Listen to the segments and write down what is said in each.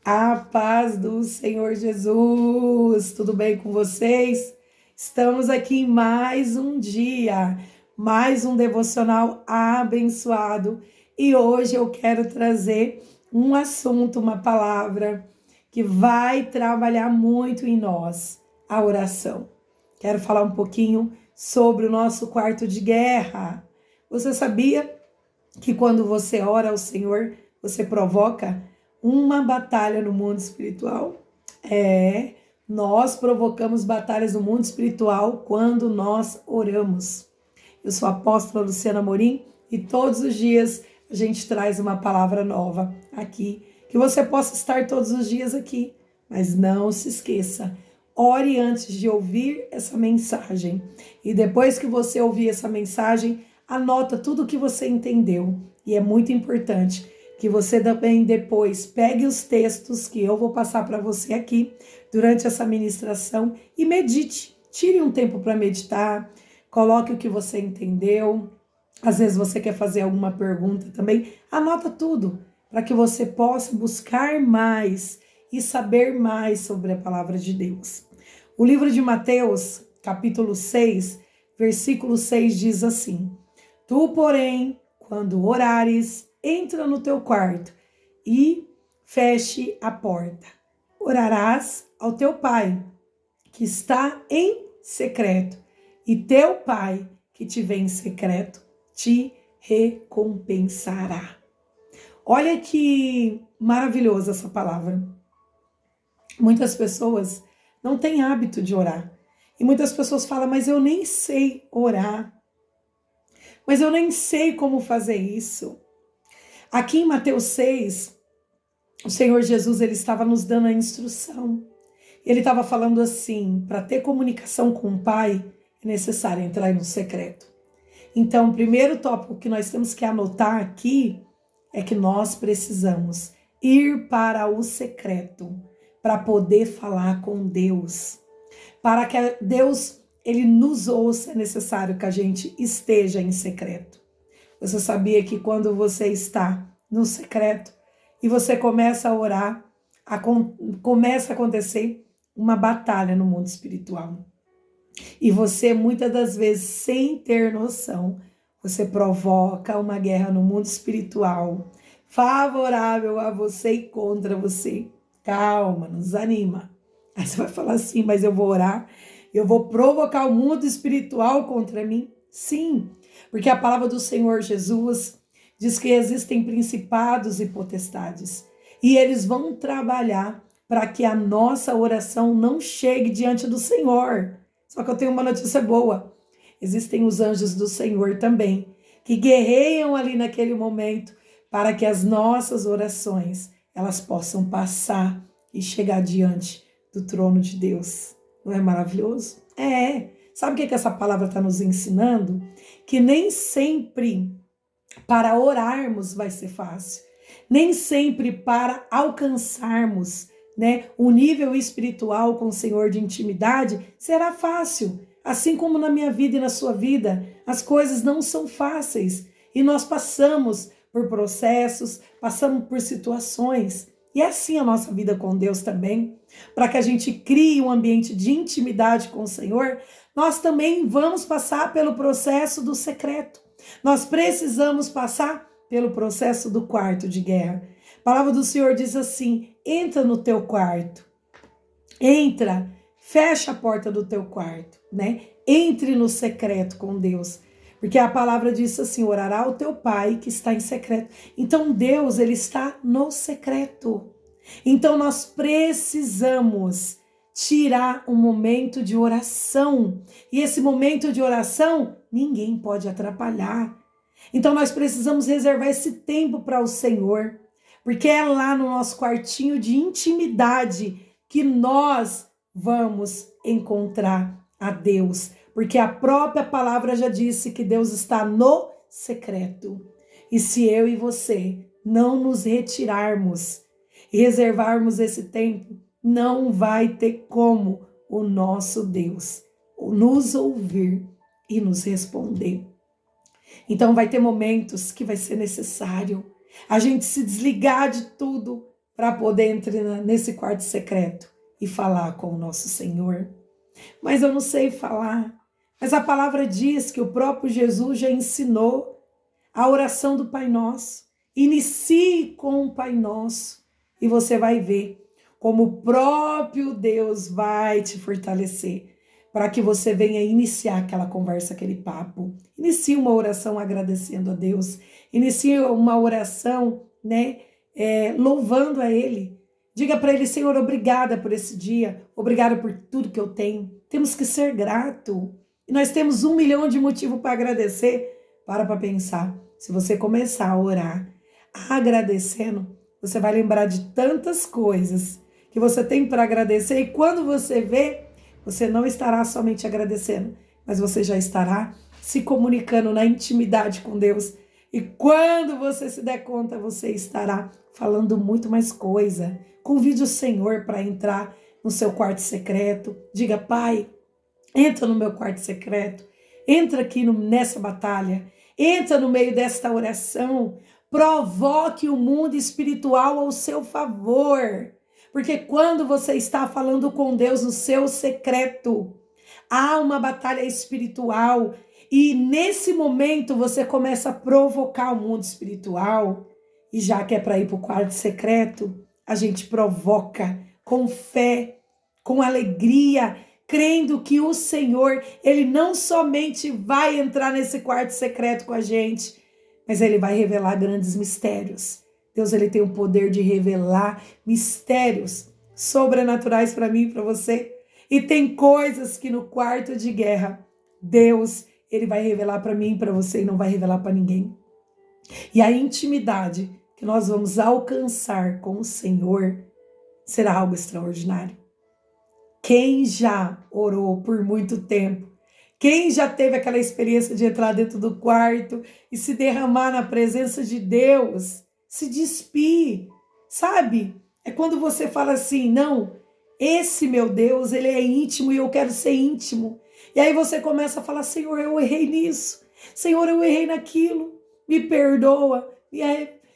A paz do Senhor Jesus, tudo bem com vocês? Estamos aqui em mais um dia, mais um devocional abençoado e hoje eu quero trazer um assunto, uma palavra que vai trabalhar muito em nós, a oração. Quero falar um pouquinho sobre o nosso quarto de guerra. Você sabia que quando você ora ao Senhor, você provoca uma batalha no mundo espiritual? Nós provocamos batalhas no mundo espiritual quando nós oramos. Eu sou a apóstola Luciana Amorim e todos os dias a gente traz uma palavra nova aqui, que você possa estar todos os dias aqui, mas não se esqueça, ore antes de ouvir essa mensagem e depois que você ouvir essa mensagem, anota tudo o que você entendeu e é muito importante que você também depois pegue os textos que eu vou passar para você aqui durante essa ministração e medite. Tire um tempo para meditar, coloque o que você entendeu. Às vezes você quer fazer alguma pergunta também, anota tudo para que você possa buscar mais e saber mais sobre a palavra de Deus. O livro de Mateus, capítulo 6, versículo 6 diz assim: Tu, porém, quando orares, entra no teu quarto e feche a porta. Orarás ao teu pai, que está em secreto, e teu pai, que te vê em secreto, te recompensará. Olha que maravilhosa essa palavra. Muitas pessoas não têm hábito de orar. E muitas pessoas falam, mas eu nem sei orar. Mas eu nem sei como fazer isso. Aqui em Mateus 6, o Senhor Jesus ele estava nos dando a instrução. Ele estava falando assim, para ter comunicação com o Pai, é necessário entrar no secreto. Então, o primeiro tópico que nós temos que anotar aqui é que nós precisamos ir para o secreto para poder falar com Deus. Para que Deus ele nos ouça, é necessário que a gente esteja em secreto. Você sabia que quando você está no secreto e você começa a orar, começa a acontecer uma batalha no mundo espiritual. E você, muitas das vezes, sem ter noção, você provoca uma guerra no mundo espiritual favorável a você e contra você. Calma, não desanima. Aí você vai falar assim, mas eu vou orar, eu vou provocar o mundo espiritual contra mim? Sim, porque a palavra do Senhor Jesus diz que existem principados e potestades e eles vão trabalhar para que a nossa oração não chegue diante do Senhor. Só que eu tenho uma notícia boa. Existem os anjos do Senhor também, que guerreiam ali naquele momento para que as nossas orações elas possam passar e chegar diante do trono de Deus. Não é maravilhoso? Sabe o que essa palavra está nos ensinando? Que nem sempre para orarmos vai ser fácil. Nem sempre para alcançarmos, o nível espiritual com o Senhor de intimidade será fácil. Assim como na minha vida e na sua vida, as coisas não são fáceis. E nós passamos por processos, passamos por situações. E é assim a nossa vida com Deus também. Para que a gente crie um ambiente de intimidade com o Senhor, nós também vamos passar pelo processo do secreto. Nós precisamos passar pelo processo do quarto de guerra. A palavra do Senhor diz assim: entra no teu quarto. Entra, fecha a porta do teu quarto, Entre no secreto com Deus. Porque a palavra diz assim: orará ao teu pai que está em secreto. Então Deus, ele está no secreto. Então nós precisamos tirar um momento de oração. E esse momento de oração, ninguém pode atrapalhar. Então nós precisamos reservar esse tempo para o Senhor. Porque é lá no nosso quartinho de intimidade que nós vamos encontrar a Deus. Porque a própria palavra já disse que Deus está no secreto. E se eu e você não nos retirarmos e reservarmos esse tempo, não vai ter como o nosso Deus nos ouvir e nos responder. Então vai ter momentos que vai ser necessário a gente se desligar de tudo para poder entrar nesse quarto secreto e falar com o nosso Senhor. Mas eu não sei falar. Mas a palavra diz que o próprio Jesus já ensinou a oração do Pai Nosso. Inicie com o Pai Nosso e você vai ver como o próprio Deus vai te fortalecer para que você venha iniciar aquela conversa, aquele papo. Inicie uma oração agradecendo a Deus. Inicie uma oração, louvando a Ele. Diga para Ele: Senhor, obrigada por esse dia. Obrigada por tudo que eu tenho. Temos que ser grato. E nós temos 1 milhão de motivos para agradecer. Para pensar. Se você começar a orar agradecendo, você vai lembrar de tantas coisas que você tem para agradecer. E quando você vê, você não estará somente agradecendo, mas você já estará se comunicando na intimidade com Deus. E quando você se der conta, você estará falando muito mais coisa. Convide o Senhor para entrar no seu quarto secreto. Diga: Pai, entra no meu quarto secreto. Entra aqui nessa batalha. Entra no meio desta oração. Provoque o mundo espiritual ao seu favor. Porque quando você está falando com Deus no seu secreto, há uma batalha espiritual. E nesse momento você começa a provocar o mundo espiritual. E já que é para ir para o quarto secreto, a gente provoca com fé, com alegria, crendo que o Senhor, Ele não somente vai entrar nesse quarto secreto com a gente, mas Ele vai revelar grandes mistérios. Deus, Ele tem o poder de revelar mistérios sobrenaturais para mim e para você. E tem coisas que no quarto de guerra, Deus, Ele vai revelar para mim e para você e não vai revelar para ninguém. E a intimidade que nós vamos alcançar com o Senhor será algo extraordinário. Quem já orou por muito tempo, quem já teve aquela experiência de entrar dentro do quarto e se derramar na presença de Deus, se despir, sabe? É quando você fala assim: não, esse meu Deus, Ele é íntimo e eu quero ser íntimo. E aí você começa a falar: Senhor, eu errei nisso. Senhor, eu errei naquilo. Me perdoa.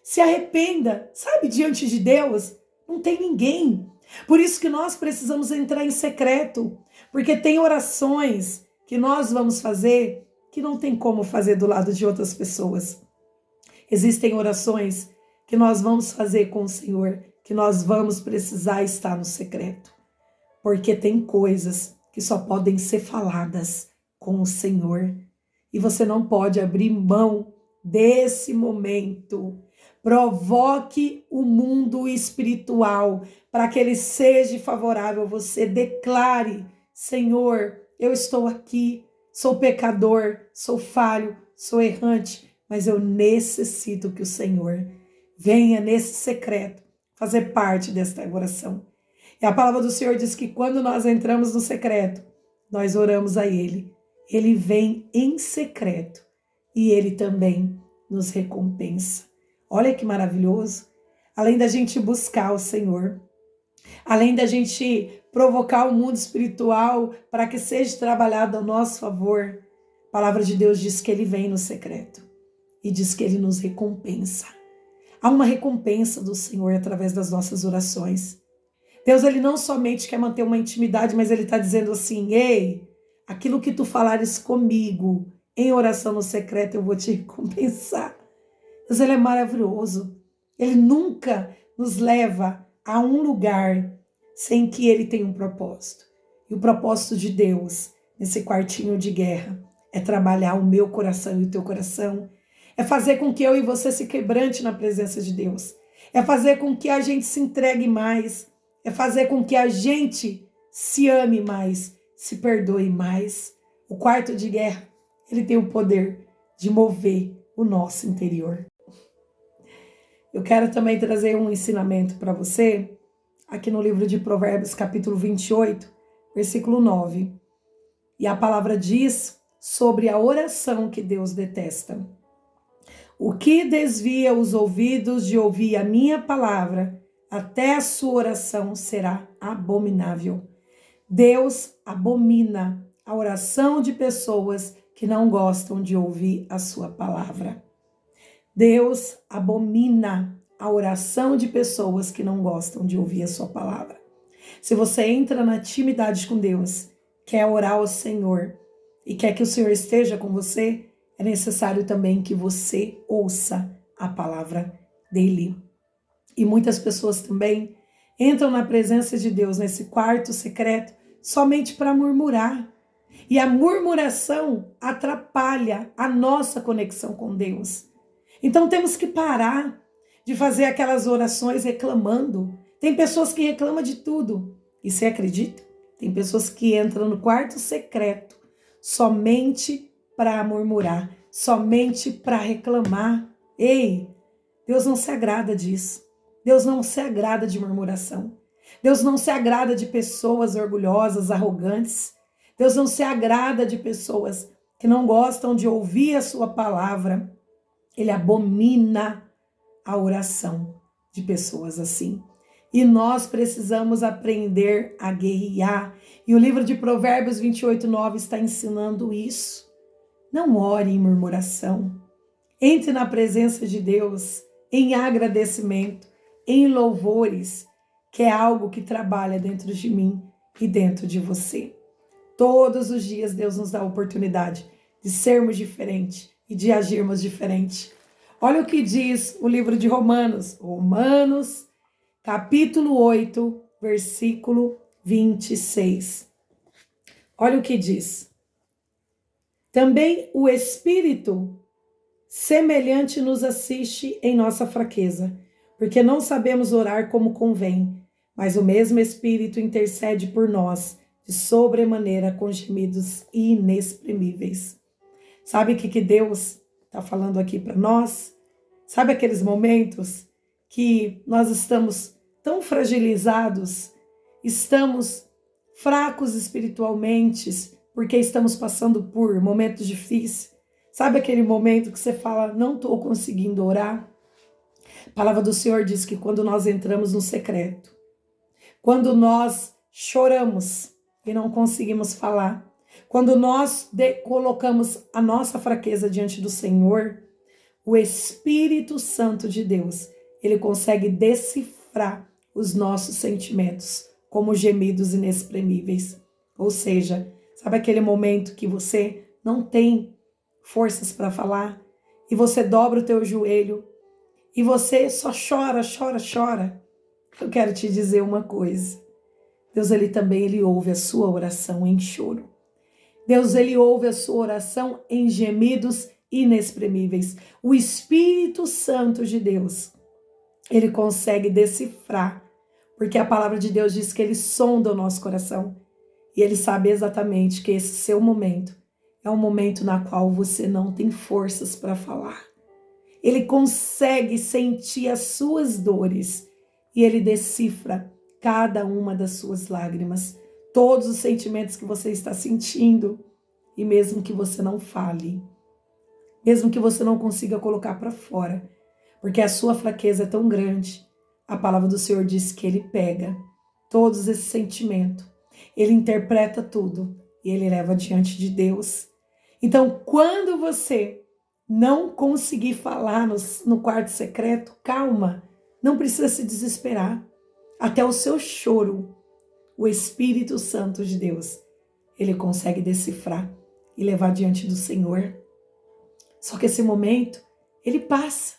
Se arrependa. Sabe, diante de Deus, não tem ninguém. Por isso que nós precisamos entrar em secreto. Porque tem orações que nós vamos fazer que não tem como fazer do lado de outras pessoas. Existem orações que nós vamos fazer com o Senhor, que nós vamos precisar estar no secreto. Porque tem coisas que só podem ser faladas com o Senhor. E você não pode abrir mão desse momento. Provoque o mundo espiritual para que ele seja favorável a você. Declare: Senhor, eu estou aqui, sou pecador, sou falho, sou errante, mas eu necessito que o Senhor venha nesse secreto fazer parte desta oração. E a palavra do Senhor diz que quando nós entramos no secreto, nós oramos a Ele. Ele vem em secreto e Ele também nos recompensa. Olha que maravilhoso. Além da gente buscar o Senhor, além da gente provocar o mundo espiritual para que seja trabalhado a nosso favor, a palavra de Deus diz que Ele vem no secreto e diz que Ele nos recompensa. Há uma recompensa do Senhor através das nossas orações. Deus, Ele não somente quer manter uma intimidade, mas Ele está dizendo assim: ei, aquilo que tu falares comigo em oração no secreto, eu vou te recompensar. Deus, Ele é maravilhoso. Ele nunca nos leva a um lugar sem que Ele tenha um propósito. E o propósito de Deus nesse quartinho de guerra é trabalhar o meu coração e o teu coração. É fazer com que eu e você se quebrante na presença de Deus. É fazer com que a gente se entregue mais. É fazer com que a gente se ame mais, se perdoe mais. O quarto de guerra, ele tem o poder de mover o nosso interior. Eu quero também trazer um ensinamento para você, aqui no livro de Provérbios, capítulo 28, versículo 9. E a palavra diz sobre a oração que Deus detesta. O que desvia os ouvidos de ouvir a minha palavra, até a sua oração será abominável. Deus abomina a oração de pessoas que não gostam de ouvir a sua palavra. Deus abomina a oração de pessoas que não gostam de ouvir a sua palavra. Se você entra na intimidade com Deus, quer orar ao Senhor e quer que o Senhor esteja com você, é necessário também que você ouça a palavra dele. E muitas pessoas também entram na presença de Deus, nesse quarto secreto, somente para murmurar. E a murmuração atrapalha a nossa conexão com Deus. Então temos que parar de fazer aquelas orações reclamando. Tem pessoas que reclamam de tudo. E você acredita? Tem pessoas que entram no quarto secreto somente para murmurar, somente para reclamar. Ei, Deus não se agrada disso. Deus não se agrada de murmuração. Deus não se agrada de pessoas orgulhosas, arrogantes. Deus não se agrada de pessoas que não gostam de ouvir a sua palavra. Ele abomina a oração de pessoas assim. E nós precisamos aprender a guerrear. E o livro de Provérbios 28:9 está ensinando isso. Não ore em murmuração. Entre na presença de Deus em agradecimento, em louvores, que é algo que trabalha dentro de mim e dentro de você. Todos os dias Deus nos dá a oportunidade de sermos diferentes e de agirmos diferente. Olha o que diz o livro de Romanos. Romanos, capítulo 8, versículo 26. Olha o que diz. Também o Espírito semelhante nos assiste em nossa fraqueza, porque não sabemos orar como convém, mas o mesmo Espírito intercede por nós de sobremaneira com gemidos inexprimíveis. Sabe o que Deus está falando aqui para nós? Sabe aqueles momentos que nós estamos tão fragilizados, estamos fracos espiritualmente, porque estamos passando por momentos difíceis? Sabe aquele momento que você fala, não estou conseguindo orar? A palavra do Senhor diz que quando nós entramos no secreto, quando nós choramos e não conseguimos falar, quando nós colocamos a nossa fraqueza diante do Senhor, o Espírito Santo de Deus, ele consegue decifrar os nossos sentimentos como gemidos inexprimíveis. Ou seja, sabe aquele momento que você não tem forças para falar e você dobra o teu joelho e você só chora, chora, chora? Eu quero te dizer uma coisa. Deus, ele ouve a sua oração em choro. Deus, ele ouve a sua oração em gemidos inexprimíveis. O Espírito Santo de Deus, ele consegue decifrar, porque a palavra de Deus diz que ele sonda o nosso coração e ele sabe exatamente que esse seu momento é um momento na qual você não tem forças para falar. Ele consegue sentir as suas dores e ele decifra cada uma das suas lágrimas, todos os sentimentos que você está sentindo, e mesmo que você não fale, mesmo que você não consiga colocar para fora, porque a sua fraqueza é tão grande, a palavra do Senhor diz que ele pega todos esses sentimentos, ele interpreta tudo e ele leva diante de Deus. Então, quando você não conseguir falar no quarto secreto, calma, não precisa se desesperar. Até o seu choro, o Espírito Santo de Deus, ele consegue decifrar e levar diante do Senhor. Só que esse momento, ele passa.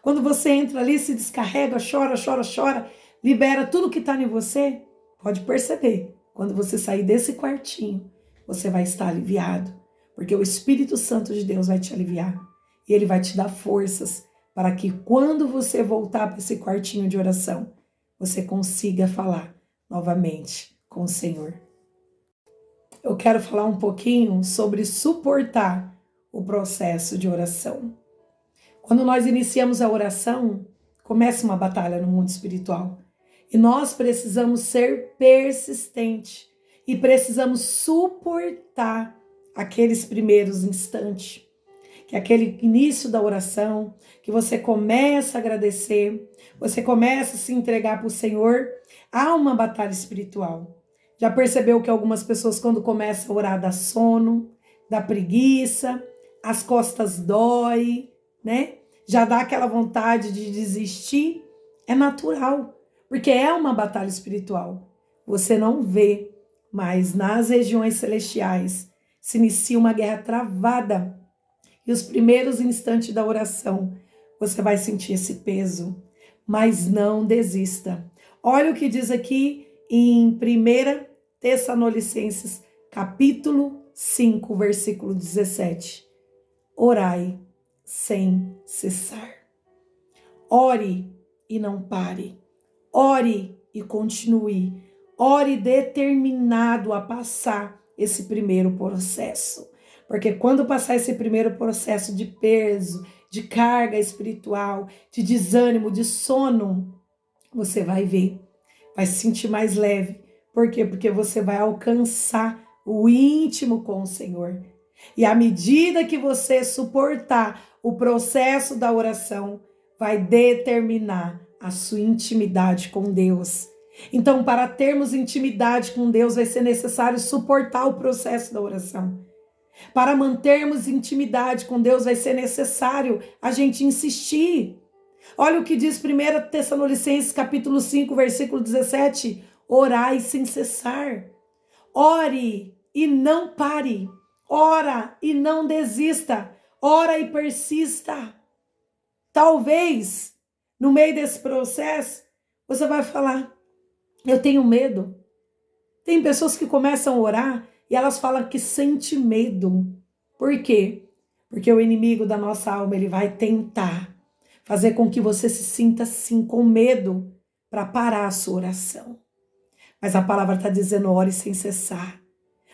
Quando você entra ali, se descarrega, chora, chora, chora, libera tudo que está em você, pode perceber. Quando você sair desse quartinho, você vai estar aliviado, porque o Espírito Santo de Deus vai te aliviar. E ele vai te dar forças para que quando você voltar para esse quartinho de oração, você consiga falar novamente com o Senhor. Eu quero falar um pouquinho sobre suportar o processo de oração. Quando nós iniciamos a oração, começa uma batalha no mundo espiritual. E nós precisamos ser persistentes e precisamos suportar aqueles primeiros instantes, que é aquele início da oração, que você começa a agradecer, você começa a se entregar para o Senhor. Há uma batalha espiritual. Já percebeu que algumas pessoas, quando começam a orar, dá sono, dá preguiça, as costas dói, né? já dá aquela vontade de desistir, é natural, porque é uma batalha espiritual. Você não vê, mas nas regiões celestiais se inicia uma guerra travada. E os primeiros instantes da oração, você vai sentir esse peso, mas não desista. Olha o que diz aqui em 1 Tessalonicenses, capítulo 5, versículo 17. Orai sem cessar. Ore e não pare. Ore e continue. Ore determinado a passar esse primeiro processo. Porque quando passar esse primeiro processo de peso, de carga espiritual, de desânimo, de sono, você vai ver, vai se sentir mais leve. Por quê? Porque você vai alcançar o íntimo com o Senhor. E à medida que você suportar o processo da oração, vai determinar a sua intimidade com Deus. Então, para termos intimidade com Deus, vai ser necessário suportar o processo da oração. Para mantermos intimidade com Deus, vai ser necessário a gente insistir. Olha o que diz 1 Tessalonicenses, capítulo 5, versículo 17. Orai sem cessar. Ore e não pare. Ora e não desista. Ora e persista. Talvez, no meio desse processo, você vai falar, eu tenho medo. Tem pessoas que começam a orar e elas falam que sente medo. Por quê? Porque o inimigo da nossa alma, ele vai tentar fazer com que você se sinta assim, com medo, para parar a sua oração. Mas a palavra está dizendo, ore sem cessar.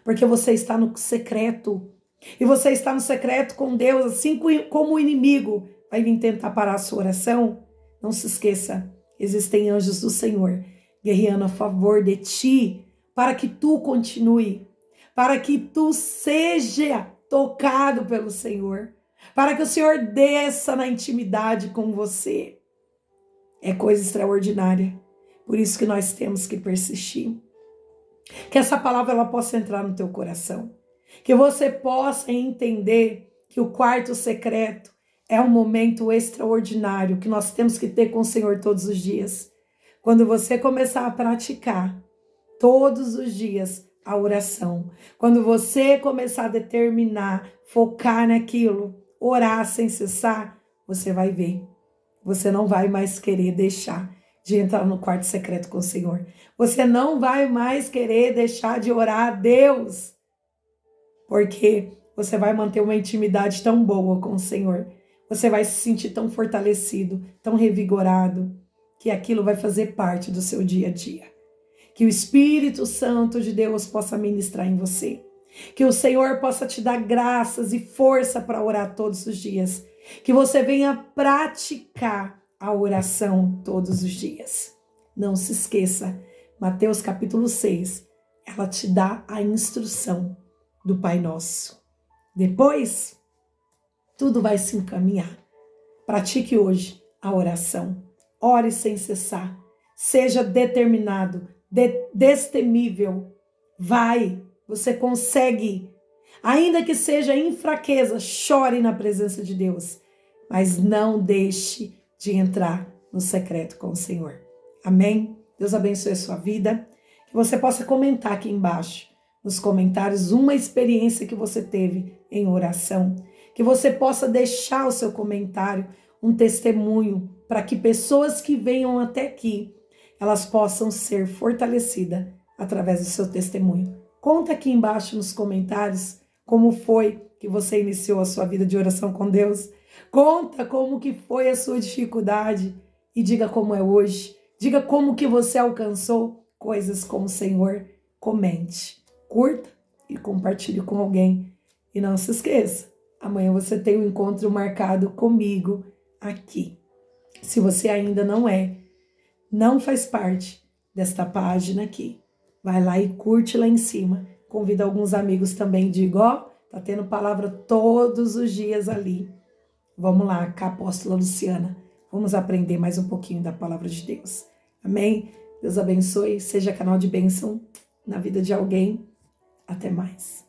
Porque você está no secreto. E você está no secreto com Deus, assim como o inimigo vai vir tentar parar a sua oração. Não se esqueça, existem anjos do Senhor guerreando a favor de ti, para que tu continue, para que tu seja tocado pelo Senhor, para que o Senhor desça na intimidade com você. É coisa extraordinária. Por isso que nós temos que persistir. Que essa palavra ela possa entrar no teu coração. Que você possa entender que o quarto secreto é um momento extraordinário que nós temos que ter com o Senhor todos os dias. Quando você começar a praticar todos os dias a oração, quando você começar a determinar, focar naquilo, orar sem cessar, você vai ver. Você não vai mais querer deixar de entrar no quarto secreto com o Senhor. Você não vai mais querer deixar de orar a Deus, porque você vai manter uma intimidade tão boa com o Senhor. Você vai se sentir tão fortalecido, tão revigorado, que aquilo vai fazer parte do seu dia a dia. Que o Espírito Santo de Deus possa ministrar em você. Que o Senhor possa te dar graças e força para orar todos os dias. Que você venha praticar a oração todos os dias. Não se esqueça, Mateus capítulo 6, ela te dá a instrução do Pai Nosso. Depois, tudo vai se encaminhar. Pratique hoje a oração. Ore sem cessar. Seja determinado, destemível. Vai, você consegue. Ainda que seja em fraqueza, chore na presença de Deus. Mas não deixe de entrar no secreto com o Senhor. Amém? Deus abençoe a sua vida. Que você possa comentar aqui embaixo, nos comentários, uma experiência que você teve em oração. Que você possa deixar o seu comentário, um testemunho, para que pessoas que venham até aqui, elas possam ser fortalecidas através do seu testemunho. Conta aqui embaixo nos comentários como foi que você iniciou a sua vida de oração com Deus. Conta como que foi a sua dificuldade e diga como é hoje. Diga como que você alcançou coisas com o Senhor. Comente, curta e compartilhe com alguém. E não se esqueça, amanhã você tem um encontro marcado comigo aqui. Se você ainda não faz parte desta página aqui, vai lá e curte lá em cima. Convida alguns amigos também, diga, ó, tá tendo palavra todos os dias ali. Vamos lá, com a apóstola Luciana. Vamos aprender mais um pouquinho da palavra de Deus. Amém? Deus abençoe, seja canal de bênção na vida de alguém. Até mais.